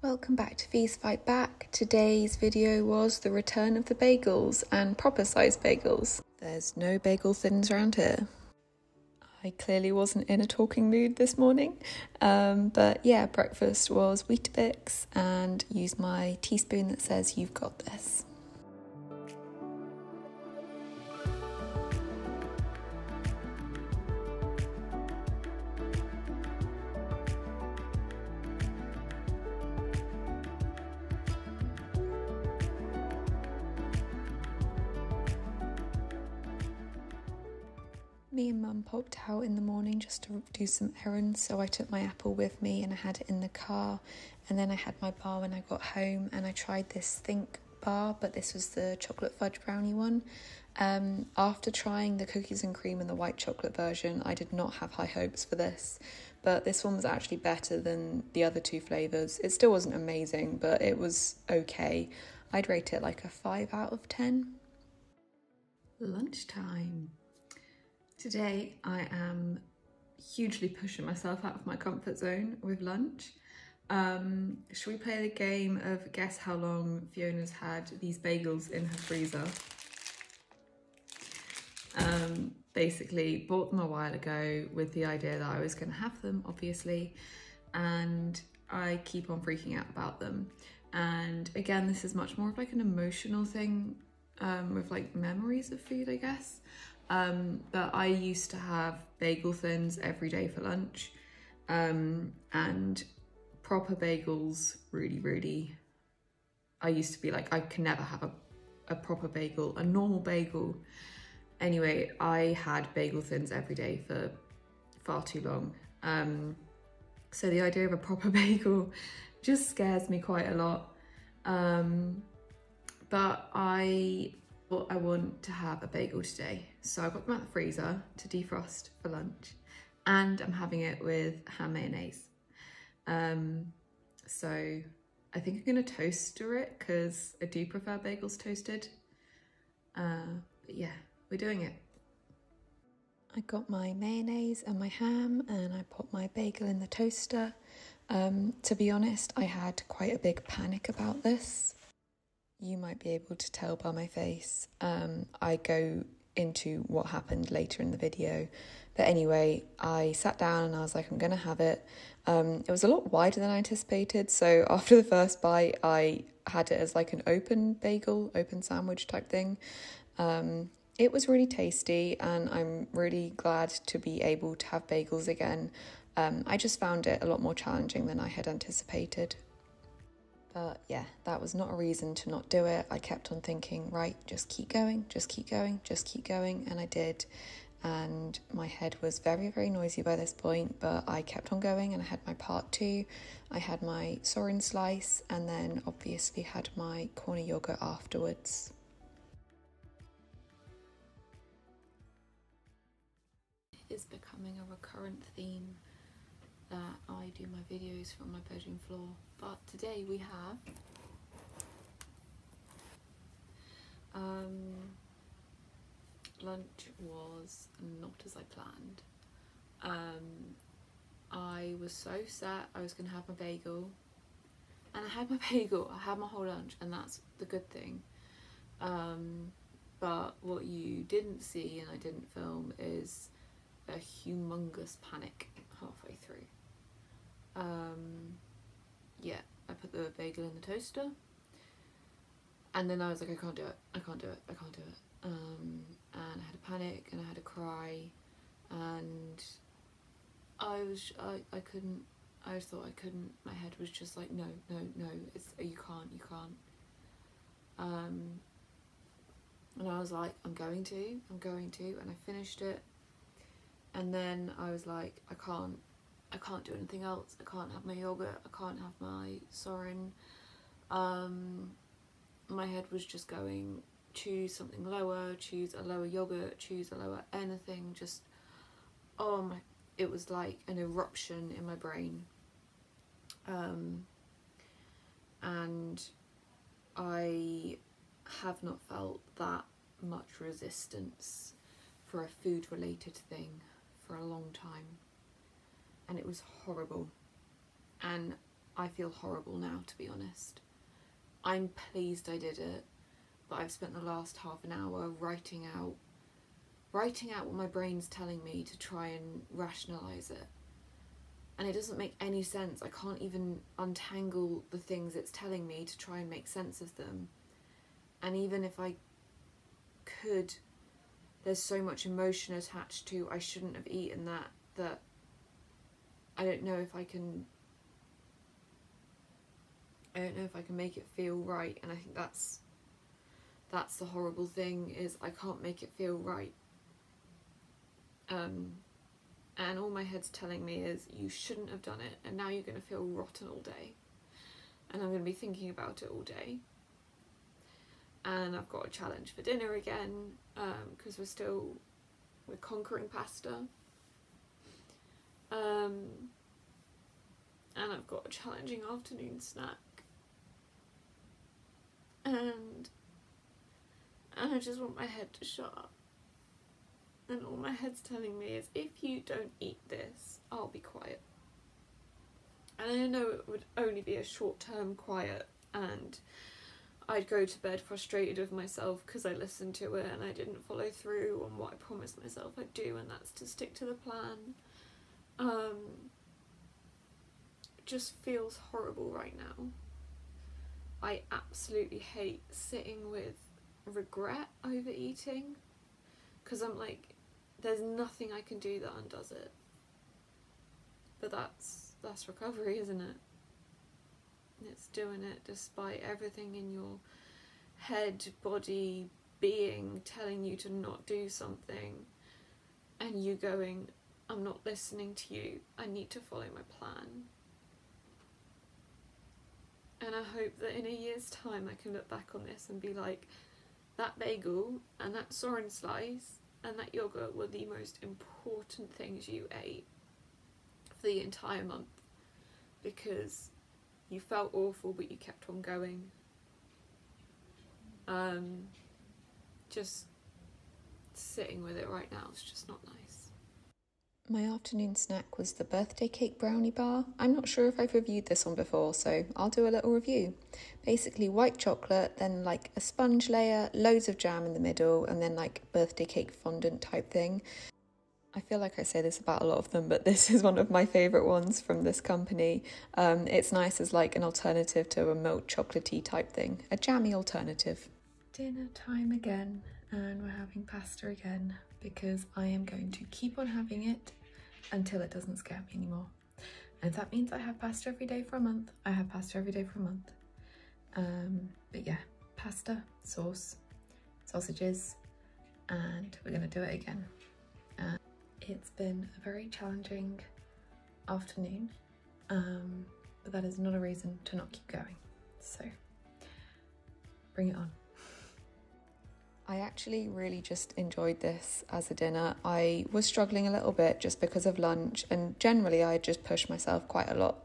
Welcome back to Feast Fight Back. Today's video was the return of the bagels and proper sized bagels. There's no bagel thins around here. I clearly wasn't in a talking mood this morning, but yeah, breakfast was Weetabix and use my teaspoon that says "You've got this." Me and Mum popped out in the morning just to do some errands, so I took my apple with me and I had it in the car, and then I had my bar when I got home, and I tried this Think bar, but this was the chocolate fudge brownie one. After trying the cookies and cream and the white chocolate version, I did not have high hopes for this, but this one was actually better than the other two flavours. It still wasn't amazing, but it was okay. I'd rate it like a 5 out of 10. Lunchtime. Today I am hugely pushing myself out of my comfort zone with lunch. Should we play the game of guess how long Fiona's had these bagels in her freezer? Basically bought them a while ago with the idea that I was going to have them, obviously, and I keep on freaking out about them. And again, this is much more of like an emotional thing with like memories of food, I guess. But I used to have bagel thins every day for lunch, and proper bagels really, I used to be like, I can never have a proper bagel, a normal bagel. Anyway, I had bagel thins every day for far too long. So the idea of a proper bagel just scares me quite a lot. But I want to have a bagel today. So I got them out of the freezer to defrost for lunch, and I'm having it with ham mayonnaise. So I think I'm gonna toaster it because I do prefer bagels toasted. But yeah, we're doing it. I got my mayonnaise and my ham and I put my bagel in the toaster. To be honest, I had quite a big panic about this. You might be able to tell by my face. I go into what happened later in the video. But anyway, I sat down and I was like, I'm gonna have it. It was a lot wider than I anticipated. So after the first bite, I had it as like an open bagel, open sandwich type thing. It was really tasty and I'm really glad to be able to have bagels again. I just found it a lot more challenging than I had anticipated. But yeah, that was not a reason to not do it. I kept on thinking, right, just keep going, just keep going, just keep going. And I did. And my head was very noisy by this point, but I kept on going and I had my part 2. I had my Soren slice and then obviously had my corner yogurt afterwards. It is becoming a recurrent theme that I do my videos from my bedroom floor, but today we have lunch was not as I planned. I was so set I was gonna have my bagel, and I had my bagel, I had my whole lunch, and that's the good thing. But what you didn't see and I didn't film is a humongous panic halfway through. Yeah, I put the bagel in the toaster and then I was like, I can't do it. And I had a panic and I had a cry and I couldn't, I just thought I couldn't. My head was just like, no, you can't. And I was like, I'm going to, and I finished it. And then I was like, I can't do anything else. I can't have my yogurt. I can't have my Soren. My head was just going, choose something lower, choose a lower yogurt, choose a lower anything. Just, oh my, it was like an eruption in my brain. And I have not felt that much resistance for a food related thing for a long time, and it was horrible. And I feel horrible now, to be honest. I'm pleased I did it, but I've spent the last half an hour writing out what my brain's telling me to try and rationalise it. And it doesn't make any sense. I can't even untangle the things it's telling me to try and make sense of them. And even if I could, there's so much emotion attached to I shouldn't have eaten that I don't know if I can make it feel right. And I think that's the horrible thing, is I can't make it feel right. And all my head's telling me is, you shouldn't have done it, and now you're going to feel rotten all day. And I'm going to be thinking about it all day. And I've got a challenge for dinner again, because we're conquering pasta. And I've got a challenging afternoon snack. And I just want my head to shut up. And all my head's telling me is, if you don't eat this, I'll be quiet. And I know it would only be a short-term quiet, and I'd go to bed frustrated with myself because I listened to it and I didn't follow through on what I promised myself I'd do, and that's to stick to the plan. It just feels horrible right now. I absolutely hate sitting with regret over eating, because I'm like, there's nothing I can do that undoes it. But that's recovery, isn't it? It's doing it despite everything in your head, body, being telling you to not do something, and you going, I'm not listening to you, I need to follow my plan. And I hope that in a year's time I can look back on this and be like, that bagel and that Soren slice and that yogurt were the most important things you ate for the entire month, because you felt awful but you kept on going. Just sitting with it right now is just not nice. My afternoon snack was the birthday cake brownie bar. I'm not sure if I've reviewed this one before, so I'll do a little review. Basically white chocolate, then like a sponge layer, loads of jam in the middle, and then like birthday cake fondant type thing. I feel like I say this about a lot of them, but this is one of my favourite ones from this company. It's nice as like an alternative to a milk chocolatey type thing, a jammy alternative. Dinner time again, and we're having pasta again, because I am going to keep on having it until it doesn't scare me anymore. And if that means I have pasta every day for a month, I have pasta every day for a month. But yeah, pasta, sauce, sausages, and we're gonna do it again. It's been a very challenging afternoon, but that is not a reason to not keep going. So bring it on. I actually really just enjoyed this as a dinner. I was struggling a little bit just because of lunch, and generally I just pushed myself quite a lot.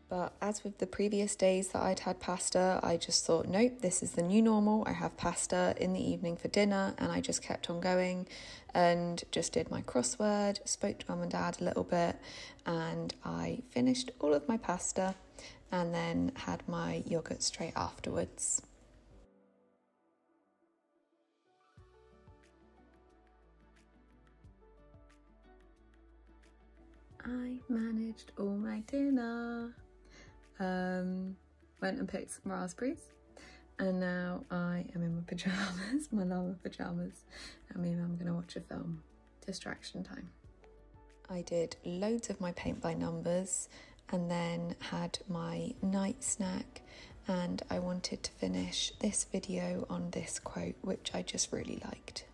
But as with the previous days that I'd had pasta, I just thought, nope, this is the new normal. I have pasta in the evening for dinner, and I just kept on going and just did my crossword, spoke to mum and dad a little bit, and I finished all of my pasta and then had my yogurt straight afterwards. I managed all my dinner. Went and picked some raspberries, and now I am in my pyjamas, my llama pyjamas, and me and I'm gonna watch a film. Distraction time. I did loads of my paint by numbers and then had my night snack, and I wanted to finish this video on this quote, which I just really liked.